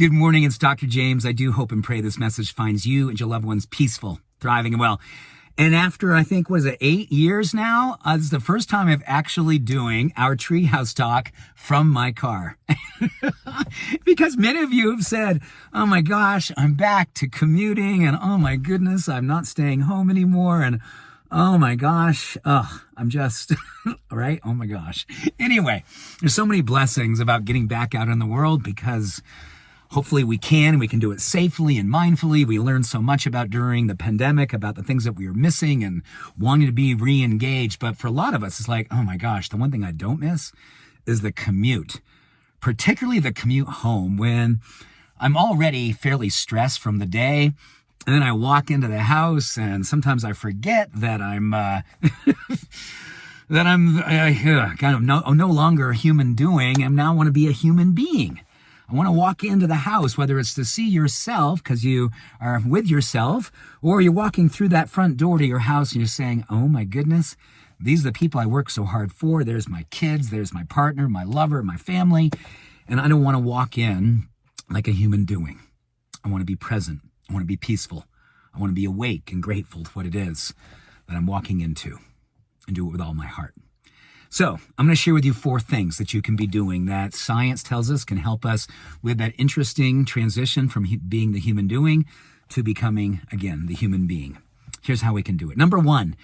Good morning, it's Dr. James. I do hope and pray this message finds you and your loved ones peaceful, thriving, and well. And after, I think, 8 years now, this is the first time I'm actually doing our treehouse talk from my car. Because many of you have said, oh my gosh, I'm back to commuting, and oh my goodness, I'm not staying home anymore, and oh my gosh, I'm just, right? Oh my gosh. Anyway, there's so many blessings about getting back out in the world because hopefully we can do it safely and mindfully. We learned so much about during the pandemic, about the things that we were missing and wanting to be re-engaged. But for a lot of us, it's like, oh my gosh, the one thing I don't miss is the commute, particularly the commute home when I'm already fairly stressed from the day. And then I walk into the house and sometimes I forget that I'm kind of no longer a human doing. I now want to be a human being. I want to walk into the house, whether it's to see yourself because you are with yourself, or you're walking through that front door to your house and you're saying, oh my goodness, these are the people I work so hard for. There's my kids, there's my partner, my lover, my family. And I don't want to walk in like a human doing. I want to be present. I want to be peaceful. I want to be awake and grateful to what it is that I'm walking into and do it with all my heart. So I'm going to share with you 4 things that you can be doing that science tells us can help us with that interesting transition from being the human doing to becoming, again, the human being. Here's how we can do it. Number 1,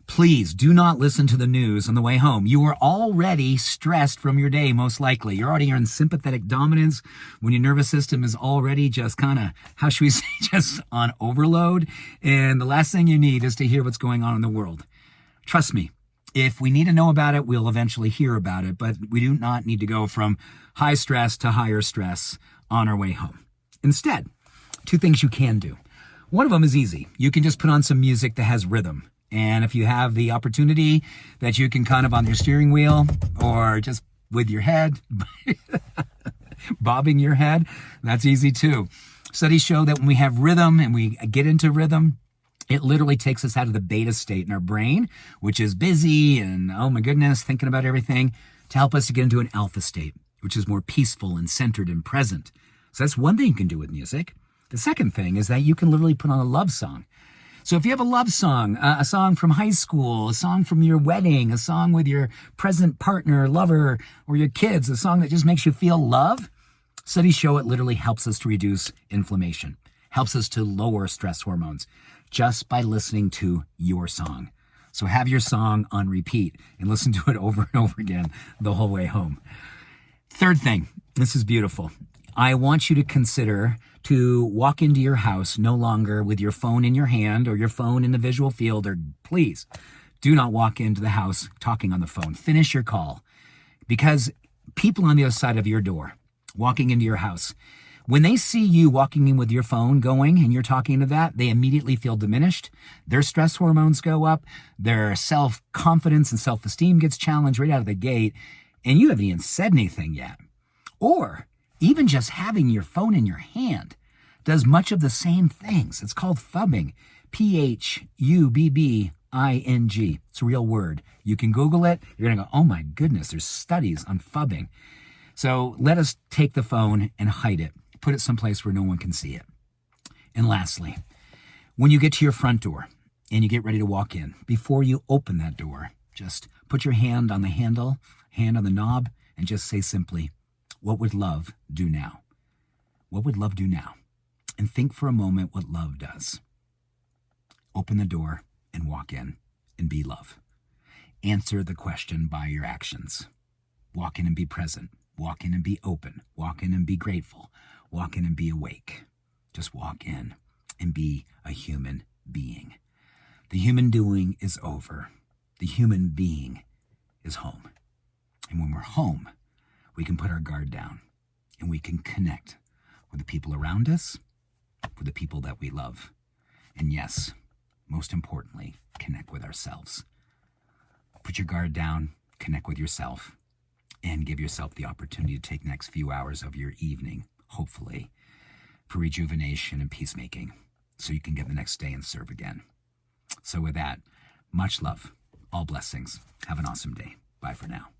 please do not listen to the news on the way home. You are already stressed from your day, most likely. You're already in sympathetic dominance when your nervous system is already just kind of, how should we say, just on overload. And the last thing you need is to hear what's going on in the world. Trust me. If we need to know about it, we'll eventually hear about it, but we do not need to go from high stress to higher stress on our way home. Instead, 2 things you can do. One of them is easy. You can just put on some music that has rhythm. And if you have the opportunity that you can kind of on your steering wheel or just with your head, bobbing your head, that's easy too. Studies show that when we have rhythm and we get into rhythm, it literally takes us out of the beta state in our brain, which is busy and, oh my goodness, thinking about everything, to help us to get into an alpha state, which is more peaceful and centered and present. So that's one thing you can do with music. The second thing is that you can literally put on a love song. So if you have a love song, a song from high school, a song from your wedding, a song with your present partner, lover, or your kids, a song that just makes you feel love, studies show it literally helps us to reduce inflammation, helps us to lower stress hormones, just by listening to your song. So have your song on repeat and listen to it over and over again the whole way home. Third thing, this is beautiful. I want you to consider to walk into your house no longer with your phone in your hand or your phone in the visual field, or please do not walk into the house talking on the phone. Finish your call, because people on the other side of your door walking into your house, when they see you walking in with your phone going and you're talking to that, they immediately feel diminished. Their stress hormones go up. Their self-confidence and self-esteem gets challenged right out of the gate. And you haven't even said anything yet. Or even just having your phone in your hand does much of the same things. It's called phubbing. Phubbing. It's a real word. You can Google it. You're going to go, oh my goodness, there's studies on phubbing. So let us take the phone and hide it. Put it someplace where no one can see it. And lastly, when you get to your front door and you get ready to walk in, before you open that door, just put your hand on the handle, hand on the knob, and just say simply, what would love do now? What would love do now? And think for a moment what love does. Open the door and walk in and be love. Answer the question by your actions. Walk in and be present. Walk in and be open. Walk in and be grateful. Walk in and be awake. Just walk in and be a human being. The human doing is over. The human being is home. And when we're home, we can put our guard down and we can connect with the people around us, with the people that we love. And yes, most importantly, connect with ourselves. Put your guard down, connect with yourself, and give yourself the opportunity to take the next few hours of your evening, hopefully, for rejuvenation and peacemaking, so you can get the next day and serve again. So with that, much love, all blessings. Have an awesome day. Bye for now.